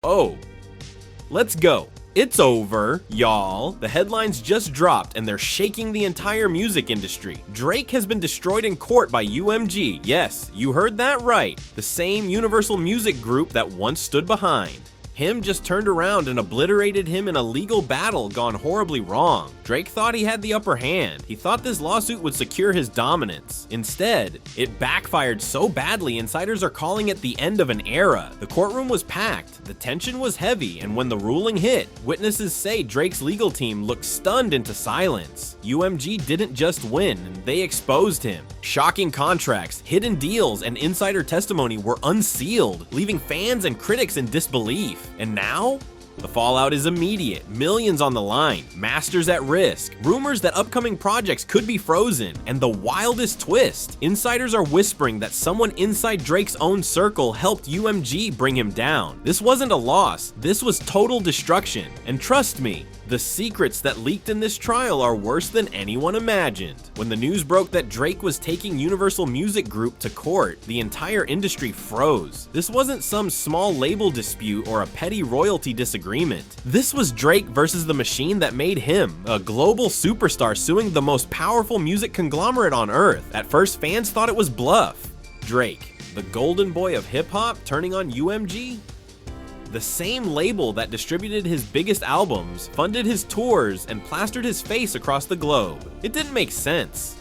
Oh, let's go. It's over, y'all. The headlines just dropped and they're shaking the entire music industry. Drake has been destroyed in court by UMG. Yes, you heard that right. The same Universal Music Group that once stood behind him just turned around and obliterated him in a legal battle gone horribly wrong. Drake thought he had the upper hand. He thought this lawsuit would secure his dominance. Instead, it backfired so badly, insiders are calling it the end of an era. The courtroom was packed, the tension was heavy, and when the ruling hit, witnesses say Drake's legal team looked stunned into silence. UMG didn't just win, they exposed him. Shocking contracts, hidden deals, and insider testimony were unsealed, leaving fans and critics in disbelief. And now? The fallout is immediate, millions on the line, masters at risk, rumors that upcoming projects could be frozen, and the wildest twist, insiders are whispering that someone inside Drake's own circle helped UMG bring him down. This wasn't a loss, this was total destruction. And trust me, the secrets that leaked in this trial are worse than anyone imagined. When the news broke that Drake was taking Universal Music Group to court, the entire industry froze. This wasn't some small label dispute or a petty royalty disagreement. This was Drake versus the machine that made him, a global superstar suing the most powerful music conglomerate on earth. At first, fans thought it was bluff. Drake, the golden boy of hip-hop, turning on UMG? The same label that distributed his biggest albums, funded his tours, and plastered his face across the globe. It didn't make sense.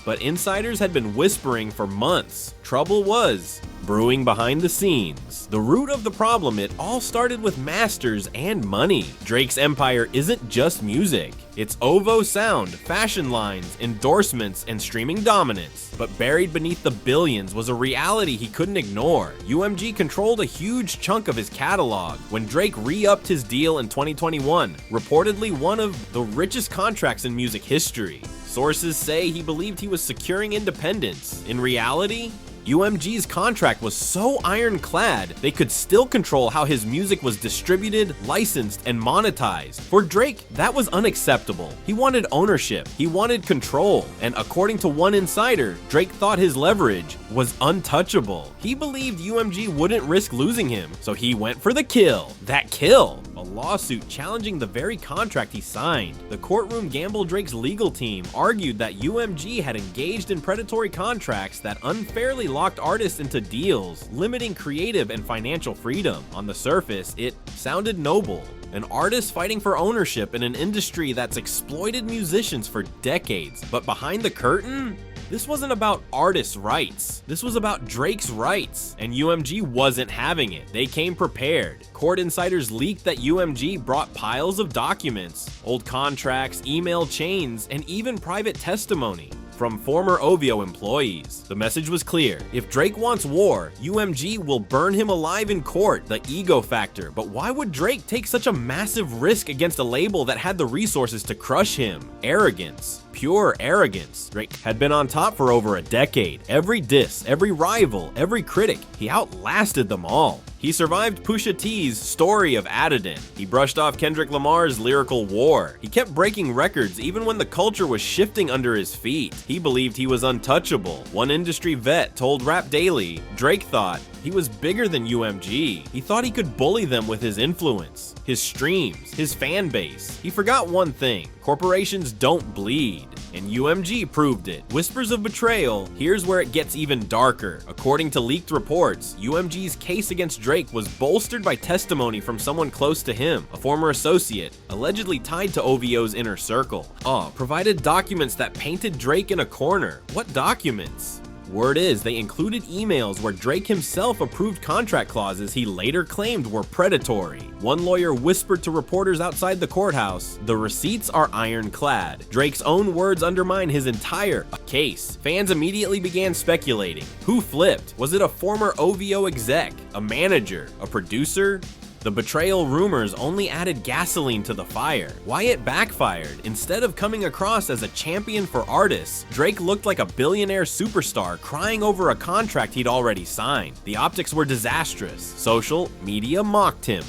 But insiders had been whispering for months. Trouble was brewing behind the scenes. The root of the problem, it all started with masters and money. Drake's empire isn't just music. It's OVO sound, fashion lines, endorsements, and streaming dominance. But buried beneath the billions was a reality he couldn't ignore. UMG controlled a huge chunk of his catalog. When Drake re-upped his deal in 2021, reportedly one of the richest contracts in music history. Sources say he believed he was securing independence. In reality, UMG's contract was so ironclad, they could still control how his music was distributed, licensed, and monetized. For Drake, that was unacceptable. He wanted ownership, he wanted control, and according to one insider, Drake thought his leverage was untouchable. He believed UMG wouldn't risk losing him, so he went for the kill. That kill! A lawsuit challenging the very contract he signed. The Courtroom gambled Drake's legal team argued that UMG had engaged in predatory contracts that unfairly locked artists into deals, limiting creative and financial freedom. On the surface, it sounded noble. An artist fighting for ownership in an industry that's exploited musicians for decades. But behind the curtain, this wasn't about artists' rights. This was about Drake's rights, and UMG wasn't having it. They came prepared. Court insiders leaked that UMG brought piles of documents, old contracts, email chains, and even private testimony from former OVO employees. The message was clear. If Drake wants war, UMG will burn him alive in court, the ego factor. But why would Drake take such a massive risk against a label that had the resources to crush him? Arrogance. Pure arrogance. Drake had been on top for over a decade. Every diss, every rival, every critic, he outlasted them all. He survived Pusha T's story of Adidon. He brushed off Kendrick Lamar's lyrical war. He kept breaking records even when the culture was shifting under his feet. He believed he was untouchable. One industry vet told Rap Daily, Drake thought he was bigger than UMG. He thought he could bully them with his influence, his streams, his fan base. He forgot one thing: corporations don't bleed. And UMG proved it. Whispers of betrayal, here's where it gets even darker. According to leaked reports, UMG's case against Drake was bolstered by testimony from someone close to him, a former associate, allegedly tied to OVO's inner circle. Provided documents that painted Drake in a corner. What documents? Word is, they included emails where Drake himself approved contract clauses he later claimed were predatory. One lawyer whispered to reporters outside the courthouse, "The receipts are ironclad." Drake's own words undermine his entire case. Fans immediately began speculating. Who flipped? Was it a former OVO exec, a manager, a producer? The betrayal rumors only added gasoline to the fire. Why it backfired? Instead of coming across as a champion for artists, Drake looked like a billionaire superstar crying over a contract he'd already signed. The optics were disastrous. Social media mocked him.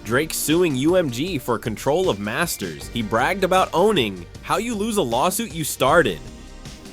Drake suing UMG for control of masters. He bragged about owning how you lose a lawsuit you started.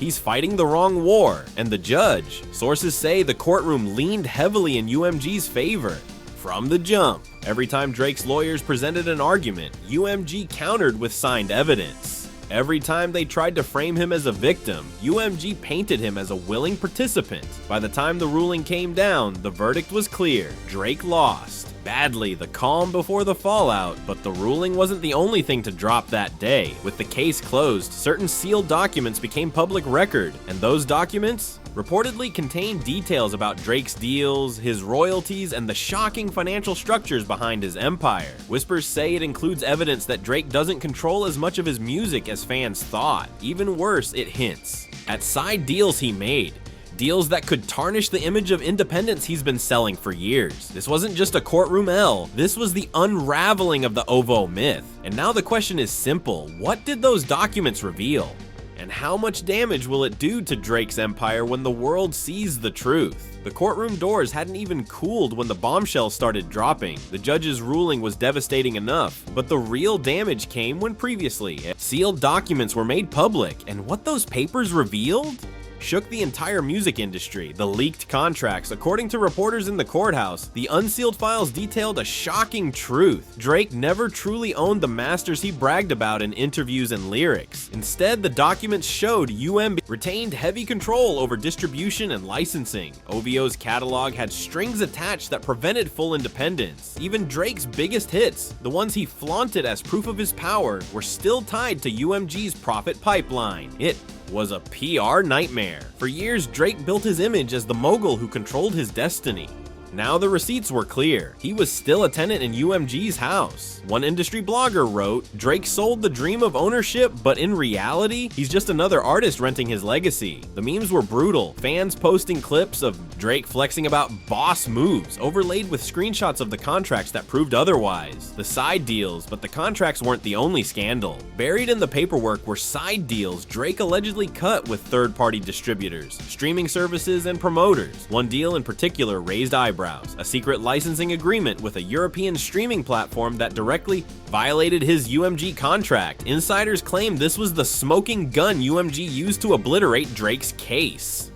He's fighting the wrong war. And the judge, sources say the courtroom leaned heavily in UMG's favor. from the jump. Every time Drake's lawyers presented an argument, UMG countered with signed evidence. Every time they tried to frame him as a victim, UMG painted him as a willing participant. By the time the ruling came down, the verdict was clear. Drake lost. Badly, the calm before the fallout, but the ruling wasn't the only thing to drop that day. With the case closed, certain sealed documents became public record, and those documents reportedly contained details about Drake's deals, his royalties, and the shocking financial structures behind his empire. Whispers say it includes evidence that Drake doesn't control as much of his music as fans thought. Even worse, it hints at side deals he made. Deals that could tarnish the image of independence he's been selling for years. This wasn't just a courtroom L, this was the unraveling of the OVO myth. And now the question is simple: what did those documents reveal? And how much damage will it do to Drake's empire when the world sees the truth? The courtroom doors hadn't even cooled when the bombshells started dropping. The judge's ruling was devastating enough, but the real damage came when previously sealed documents were made public, and what those papers revealed shook the entire music industry. The leaked contracts, according to reporters in the courthouse, the unsealed files detailed a shocking truth. Drake never truly owned the masters he bragged about in interviews and lyrics. Instead, the documents showed UMG retained heavy control over distribution and licensing. OVO's catalog had strings attached that prevented full independence. Even Drake's biggest hits, the ones he flaunted as proof of his power, were still tied to UMG's profit pipeline. It was a PR nightmare. For years, Drake built his image as the mogul who controlled his destiny. Now the receipts were clear. He was still a tenant in UMG's house. One industry blogger wrote, "Drake sold the dream of ownership, but in reality, he's just another artist renting his legacy." The memes were brutal. Fans posting clips of Drake flexing about boss moves, overlaid with screenshots of the contracts that proved otherwise. The side deals, but the contracts weren't the only scandal. Buried in the paperwork were side deals Drake allegedly cut with third-party distributors, streaming services, and promoters. One deal in particular raised eyebrows. A secret licensing agreement with a European streaming platform that directly violated his UMG contract. Insiders claim this was the smoking gun UMG used to obliterate Drake's case.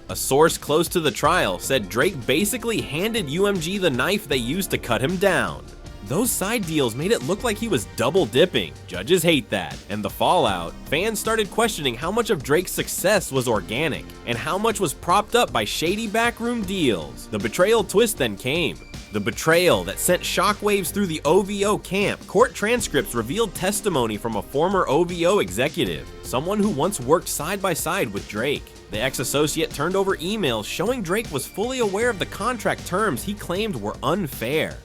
A source close to the trial said Drake basically handed UMG the knife they used to cut him down. Those side deals made it look like he was double dipping. Judges hate that. And the fallout, fans started questioning how much of Drake's success was organic and how much was propped up by shady backroom deals. The betrayal twist then came. The betrayal that sent shockwaves through the OVO camp. Court transcripts revealed testimony from a former OVO executive, someone who once worked side by side with Drake. The ex-associate turned over emails showing Drake was fully aware of the contract terms he claimed were unfair.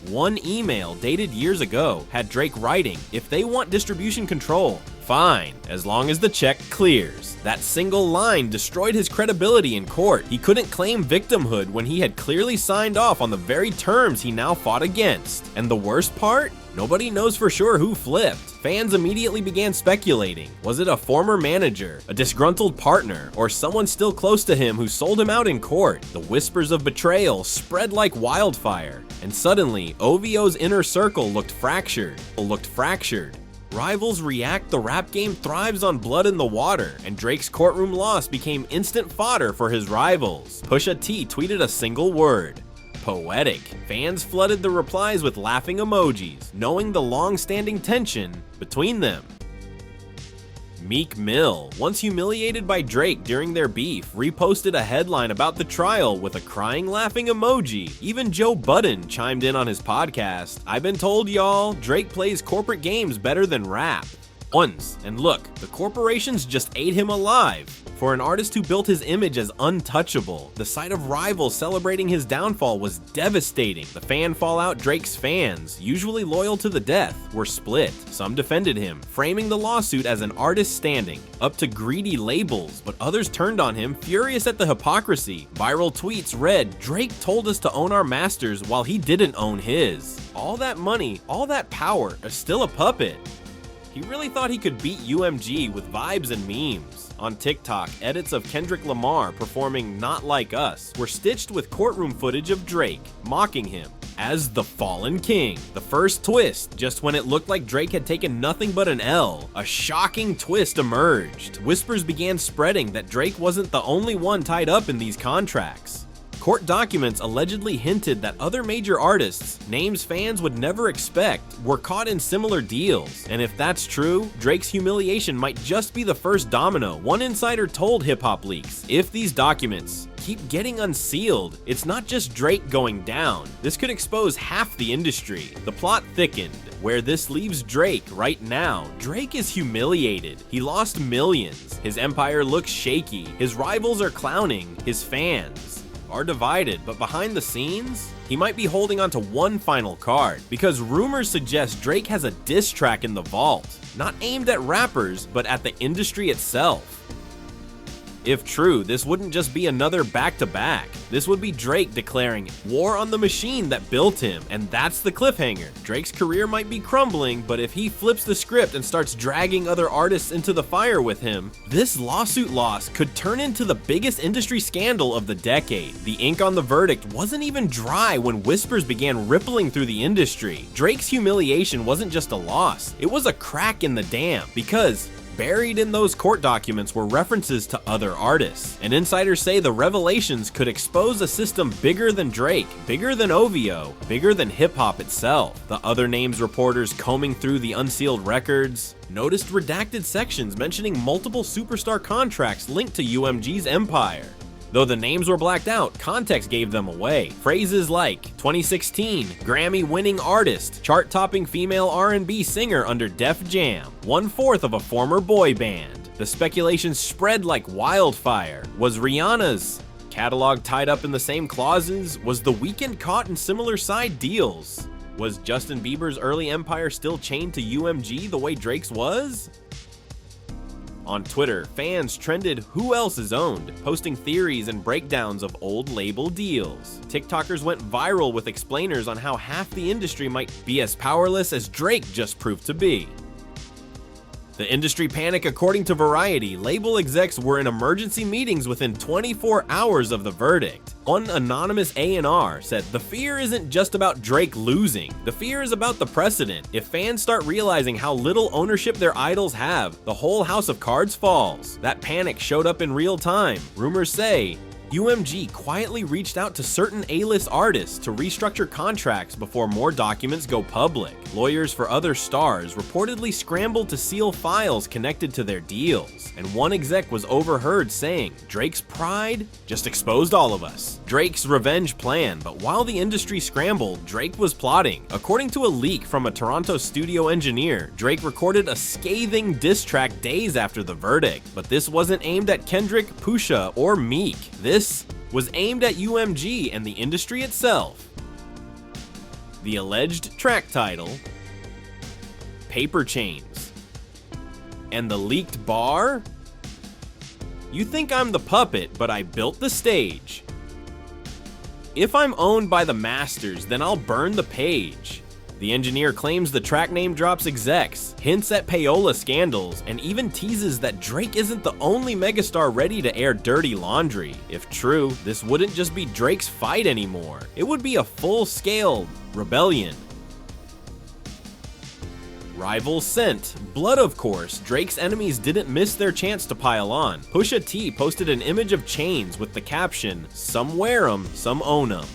One email dated years ago had Drake writing, "If they want distribution control, fine, as long as the check clears." That single line destroyed his credibility in court. He couldn't claim victimhood when he had clearly signed off on the very terms he now fought against. And the worst part? Nobody knows for sure who flipped. Fans immediately began speculating. Was it a former manager, a disgruntled partner, or someone still close to him who sold him out in court? The whispers of betrayal spread like wildfire, and suddenly, OVO's inner circle looked fractured. Rivals react, the rap game thrives on blood in the water, and Drake's courtroom loss became instant fodder for his rivals. Pusha T tweeted a single word: poetic. Fans flooded the replies with laughing emojis, knowing the long-standing tension between them. Meek Mill, once humiliated by Drake during their beef, reposted a headline about the trial with a crying laughing emoji. Even Joe Budden chimed in on his podcast. "I've been told, y'all, Drake plays corporate games better than rap." Once, and look, the corporations just ate him alive. For an artist who built his image as untouchable, the sight of rivals celebrating his downfall was devastating. The fan fallout, Drake's fans, usually loyal to the death, were split. Some defended him, framing the lawsuit as an artist standing up to greedy labels, but others turned on him, furious at the hypocrisy. Viral tweets read, "Drake told us to own our masters while he didn't own his. All that money, all that power, is still a puppet." He really thought he could beat UMG with vibes and memes. On TikTok, edits of Kendrick Lamar performing Not Like Us were stitched with courtroom footage of Drake, mocking him. as the Fallen King. The first twist, just when it looked like Drake had taken nothing but an L, a shocking twist emerged. Whispers began spreading that Drake wasn't the only one tied up in these contracts. Court documents allegedly hinted that other major artists, names fans would never expect, were caught in similar deals. And if that's true, Drake's humiliation might just be the first domino. One insider told Hip Hop Leaks, if these documents keep getting unsealed, it's not just Drake going down. This could expose half the industry. The plot thickened. Where this leaves Drake right now, Drake is humiliated. He lost millions. His empire looks shaky. His rivals are clowning. His fans are divided, but behind the scenes, he might be holding on to one final card, because rumors suggest Drake has a diss track in the vault, not aimed at rappers, but at the industry itself. If true, this wouldn't just be another back-to-back. This would be Drake declaring war on the machine that built him, and that's the cliffhanger. Drake's career might be crumbling, but if he flips the script and starts dragging other artists into the fire with him, this lawsuit loss could turn into the biggest industry scandal of the decade. The ink on the verdict wasn't even dry when whispers began rippling through the industry. Drake's humiliation wasn't just a loss, it was a crack in the dam, because buried in those court documents were references to other artists, and insiders say the revelations could expose a system bigger than Drake, bigger than OVO, bigger than hip-hop itself. The other names reporters combing through the unsealed records noticed redacted sections mentioning multiple superstar contracts linked to UMG's empire. Though the names were blacked out, context gave them away. Phrases like 2016, Grammy-winning artist, chart-topping female R&B singer under Def Jam, 1/4 of a former boy band. The speculation spread like wildfire. Was Rihanna's catalog tied up in the same clauses? Was The Weeknd caught in similar side deals? Was Justin Bieber's early empire still chained to UMG the way Drake's was? On Twitter, fans trended who else is owned, posting theories and breakdowns of old label deals. TikTokers went viral with explainers on how half the industry might be as powerless as Drake just proved to be. The industry panic, according to Variety, label execs were in emergency meetings within 24 hours of the verdict. One anonymous A&R said, "The fear isn't just about Drake losing. The fear is about the precedent. If fans start realizing how little ownership their idols have, the whole house of cards falls." That panic showed up in real time. Rumors say UMG quietly reached out to certain A-list artists to restructure contracts before more documents go public. Lawyers for other stars reportedly scrambled to seal files connected to their deals, and one exec was overheard saying, "Drake's pride just exposed all of us." Drake's revenge plan, but while the industry scrambled, Drake was plotting. According to a leak from a Toronto studio engineer, Drake recorded a scathing diss track days after the verdict, but this wasn't aimed at Kendrick, Pusha, or Meek. This was aimed at UMG and the industry itself. The alleged track title, Paper Chains. And the leaked bar? "You think I'm the puppet, but I built the stage. If I'm owned by the masters, then I'll burn the page." The engineer claims the track name drops execs, hints at payola scandals, and even teases that Drake isn't the only megastar ready to air dirty laundry. If true, this wouldn't just be Drake's fight anymore. It would be a full-scale rebellion. Rivals sent. Blood, of course. Drake's enemies didn't miss their chance to pile on. Pusha T posted an image of chains with the caption, "Some wear 'em, some own 'em."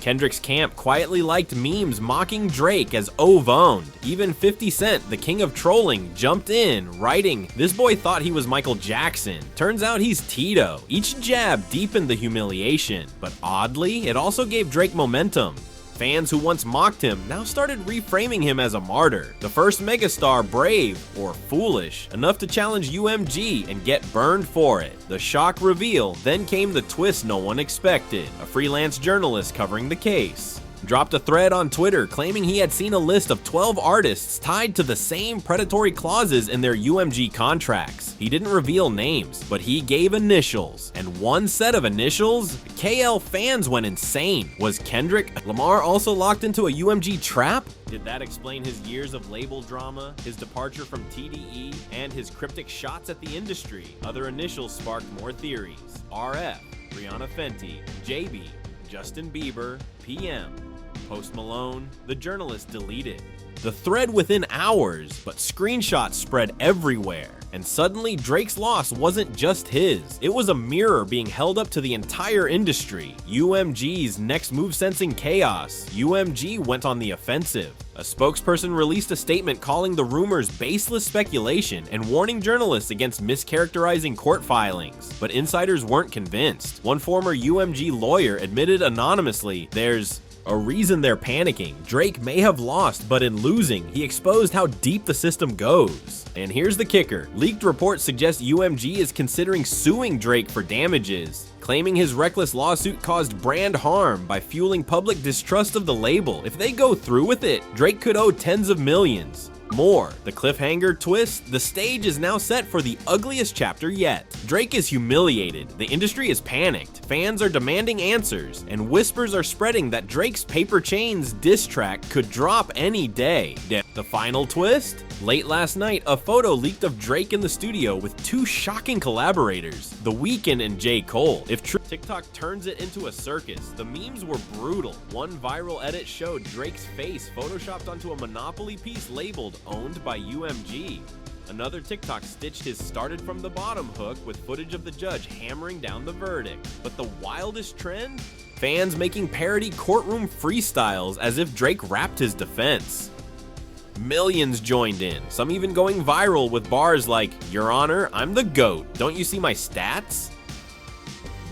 Kendrick's camp quietly liked memes mocking Drake as owned. Even 50 Cent, the king of trolling, jumped in, writing, "This boy thought he was Michael Jackson. Turns out he's Tito." Each jab deepened the humiliation, but oddly, it also gave Drake momentum. Fans who once mocked him now started reframing him as a martyr, the first megastar brave, or foolish, enough to challenge UMG and get burned for it. The shock reveal, then came the twist no one expected. A freelance journalist covering the case dropped a thread on Twitter claiming he had seen a list of 12 artists tied to the same predatory clauses in their UMG contracts. He didn't reveal names, but he gave initials, and one set of initials, KL fans went insane. Was Kendrick Lamar also locked into a UMG trap? Did that explain his years of label drama, his departure from TDE, and his cryptic shots at the industry? Other initials sparked more theories. RF, Rihanna Fenty, JB, Justin Bieber, PM. Post Malone, the journalist deleted. The thread within hours, but screenshots spread everywhere. And suddenly, Drake's loss wasn't just his. It was a mirror being held up to the entire industry. UMG's next move sensing chaos. UMG went on the offensive. A spokesperson released a statement calling the rumors baseless speculation and warning journalists against mischaracterizing court filings. But insiders weren't convinced. One former UMG lawyer admitted anonymously, "There's a reason they're panicking. Drake may have lost, but in losing, he exposed how deep the system goes." And here's the kicker. Leaked reports suggest UMG is considering suing Drake for damages, claiming his reckless lawsuit caused brand harm by fueling public distrust of the label. If they go through with it, Drake could owe tens of millions. More. The cliffhanger twist, the stage is now set for the ugliest chapter yet. Drake is humiliated, the industry is panicked, fans are demanding answers, and whispers are spreading that Drake's Paper Chains diss track could drop any day. The final twist? Late last night, a photo leaked of Drake in the studio with two shocking collaborators, The Weeknd and J. Cole. If TikTok turns it into a circus, the memes were brutal. One viral edit showed Drake's face photoshopped onto a Monopoly piece labeled "owned by UMG." Another TikTok stitched his "started from the bottom" hook with footage of the judge hammering down the verdict. But the wildest trend? Fans making parody courtroom freestyles as if Drake rapped his defense. Millions joined in, some even going viral with bars like, "Your Honor, I'm the GOAT. Don't you see my stats?"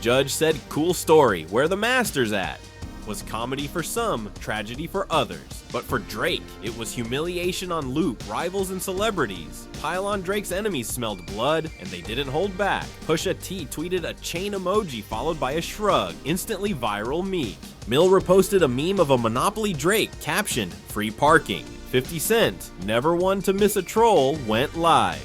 Judge said, "Cool story. Where the masters at?" Was comedy for some, tragedy for others. But for Drake, it was humiliation on loop, rivals and celebrities. Pile on Drake's enemies smelled blood, and they didn't hold back. Pusha T tweeted a chain emoji followed by a shrug, instantly viral Meek. Mill reposted a meme of a Monopoly Drake captioned, "Free parking." 50 Cent, never one to miss a troll, went live.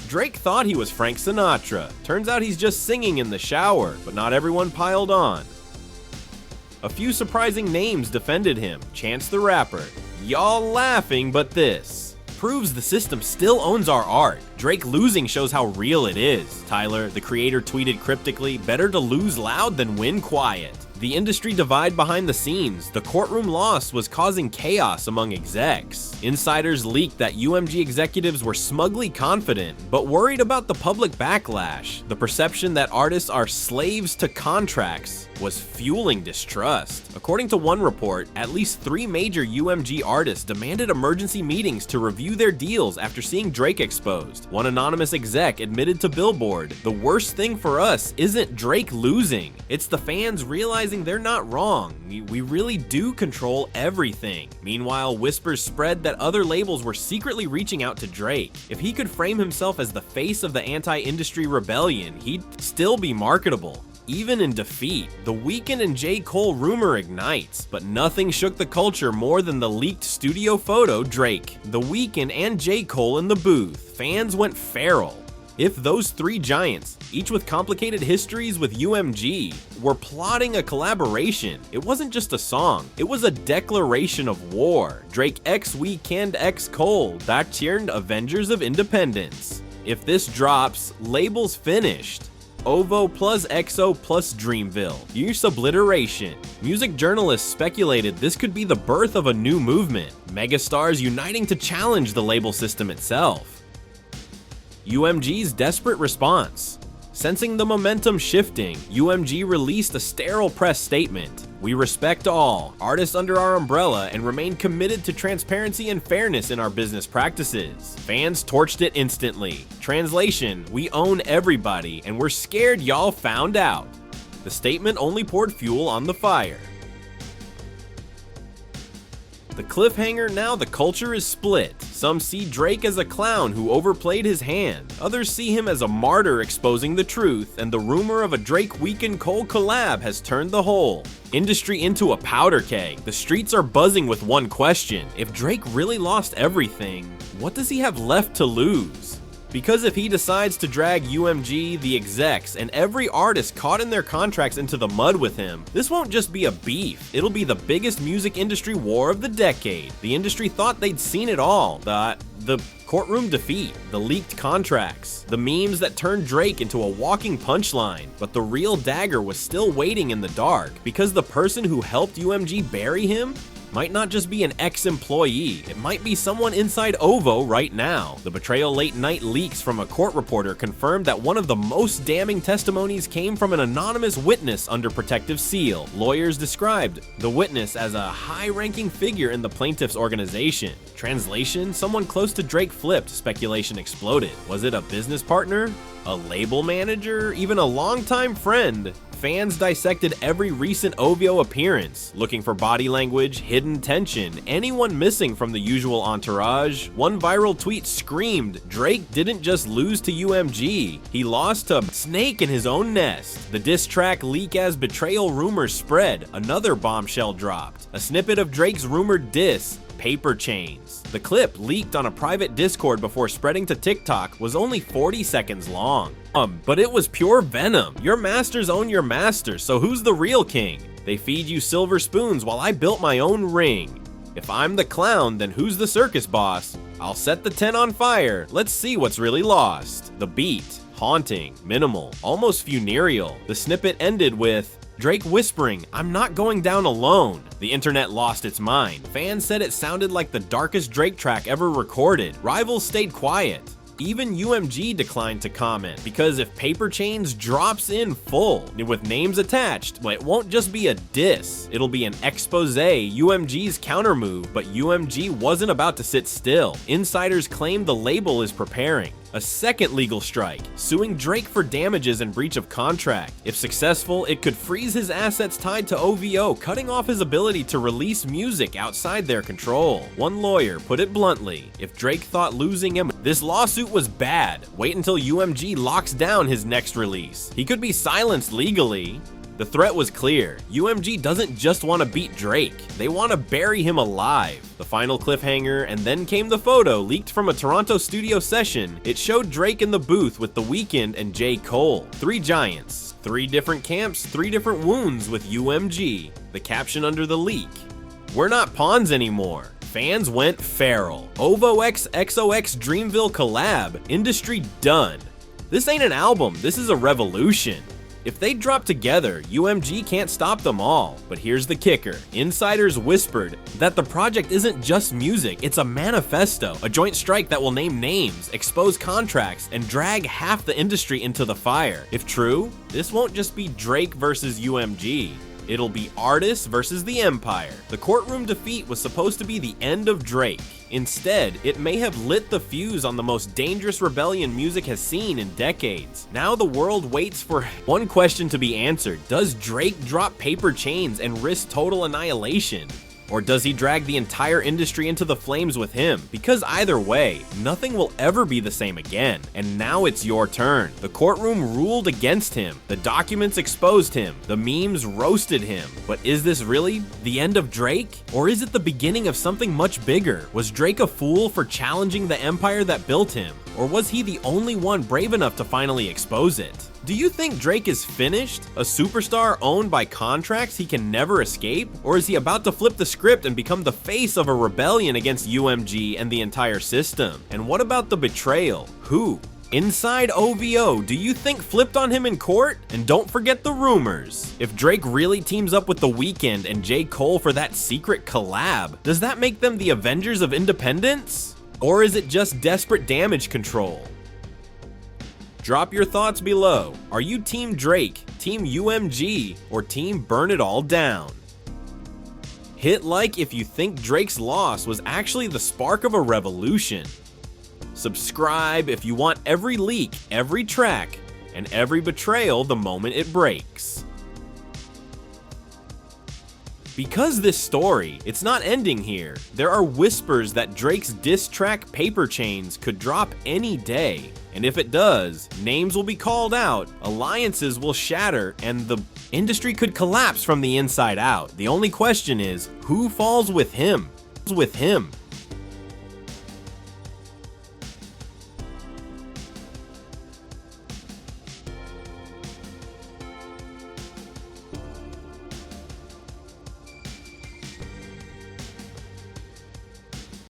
Drake thought he was Frank Sinatra. Turns out he's just singing in the shower, but not everyone piled on. A few surprising names defended him. Chance the Rapper. Y'all laughing, but this proves the system still owns our art. Drake losing shows how real it is. Tyler, the creator, tweeted cryptically, "Better to lose loud than win quiet." The industry divide behind the scenes. The courtroom loss was causing chaos among execs. Insiders leaked that UMG executives were smugly confident, but worried about the public backlash. The perception that artists are slaves to contracts was fueling distrust. According to one report, at least 3 major UMG artists demanded emergency meetings to review their deals after seeing Drake exposed. One anonymous exec admitted to Billboard, "The worst thing for us isn't Drake losing. It's the fans realizing they're not wrong. We really do control everything." Meanwhile, whispers spread that other labels were secretly reaching out to Drake. If he could frame himself as the face of the anti-industry rebellion, he'd still be marketable. Even in defeat, The Weeknd and J. Cole rumor ignites, but nothing shook the culture more than the leaked studio photo Drake, The Weeknd, and J. Cole in the booth. Fans went feral. If those 3 giants, each with complicated histories with UMG, were plotting a collaboration, it wasn't just a song, it was a declaration of war. Drake x Weeknd x Cole, that turned Avengers of Independence. If this drops, labels finished. OVO plus EXO plus Dreamville. Use obliteration. Music journalists speculated this could be the birth of a new movement. Megastars uniting to challenge the label system itself. UMG's desperate response. Sensing the momentum shifting, UMG released a sterile press statement. "We respect all artists under our umbrella and remain committed to transparency and fairness in our business practices." Fans torched it instantly. Translation, "We own everybody and we're scared y'all found out." The statement only poured fuel on the fire. The cliffhanger, now the culture is split. Some see Drake as a clown who overplayed his hand. Others see him as a martyr exposing the truth, and the rumor of a Drake Weeknd Cole collab has turned the whole industry into a powder keg. The streets are buzzing with one question. If Drake really lost everything, what does he have left to lose? Because if he decides to drag UMG, the execs, and every artist caught in their contracts into the mud with him, this won't just be a beef, it'll be the biggest music industry war of the decade. The industry thought they'd seen it all. The courtroom defeat, the leaked contracts, the memes that turned Drake into a walking punchline. But the real dagger was still waiting in the dark, because the person who helped UMG bury him might not just be an ex-employee, it might be someone inside OVO right now. The Betrayal late night leaks from a court reporter confirmed that one of the most damning testimonies came from an anonymous witness under protective seal. Lawyers described the witness as a high-ranking figure in the plaintiff's organization. Translation: someone close to Drake flipped, speculation exploded. Was it a business partner? A label manager? Even a longtime friend? Fans dissected every recent OVO appearance, looking for body language, hidden tension, anyone missing from the usual entourage. One viral tweet screamed, Drake didn't just lose to UMG, he lost to Snake in his own nest. The diss track leak as betrayal rumors spread, another bombshell dropped. A snippet of Drake's rumored diss, Paper Chains. The clip, leaked on a private Discord before spreading to TikTok, was only 40 seconds long. But it was pure venom. Your masters own your masters, so who's the real king? They feed you silver spoons while I built my own ring. If I'm the clown, then who's the circus boss? I'll set the tent on fire. Let's see what's really lost. The beat, haunting, minimal, almost funereal. The snippet ended with Drake whispering, I'm not going down alone. The internet lost its mind. Fans said it sounded like the darkest Drake track ever recorded. Rivals stayed quiet. Even UMG declined to comment, because if Paper Chains drops in full with names attached, well, it won't just be a diss, it'll be an expose, UMG's counter move, but UMG wasn't about to sit still. Insiders claim the label is preparing a second legal strike, suing Drake for damages and breach of contract. If successful, it could freeze his assets tied to OVO, cutting off his ability to release music outside their control. One lawyer put it bluntly, if Drake thought losing him, this lawsuit was bad. Wait until UMG locks down his next release. He could be silenced legally. The threat was clear. UMG doesn't just want to beat Drake, they want to bury him alive. The final cliffhanger, and then came the photo leaked from a Toronto studio session. It showed Drake in the booth with The Weeknd and J. Cole. Three giants, three different camps, three different wounds with UMG. The caption under the leak, we're not pawns anymore. Fans went feral. OVO X XOX Dreamville collab, industry done. This ain't an album, this is a revolution. If they drop together, UMG can't stop them all. But here's the kicker. Insiders whispered that the project isn't just music, it's a manifesto, a joint strike that will name names, expose contracts, and drag half the industry into the fire. If true, this won't just be Drake versus UMG. It'll be artists versus the empire. The courtroom defeat was supposed to be the end of Drake. Instead, it may have lit the fuse on the most dangerous rebellion music has seen in decades. Now the world waits for one question to be answered. Does Drake drop Paper Chains and risk total annihilation? Or does he drag the entire industry into the flames with him? Because either way, nothing will ever be the same again. And now it's your turn. The courtroom ruled against him. The documents exposed him. The memes roasted him. But is this really the end of Drake? Or is it the beginning of something much bigger? Was Drake a fool for challenging the empire that built him? Or was he the only one brave enough to finally expose it? Do you think Drake is finished? A superstar owned by contracts he can never escape? Or is he about to flip the script and become the face of a rebellion against UMG and the entire system? And what about the betrayal? Who? Inside OVO, do you think flipped on him in court? And don't forget the rumors. If Drake really teams up with The Weeknd and J. Cole for that secret collab, does that make them the Avengers of independence? Or is it just desperate damage control? Drop your thoughts below. Are you Team Drake, Team UMG, or Team Burn It All Down? Hit like if you think Drake's loss was actually the spark of a revolution. Subscribe if you want every leak, every track, and every betrayal the moment it breaks. Because this story, it's not ending here. There are whispers that Drake's diss track Paper Chains could drop any day. And if it does, names will be called out, alliances will shatter, and the industry could collapse from the inside out. The only question is, who falls with him?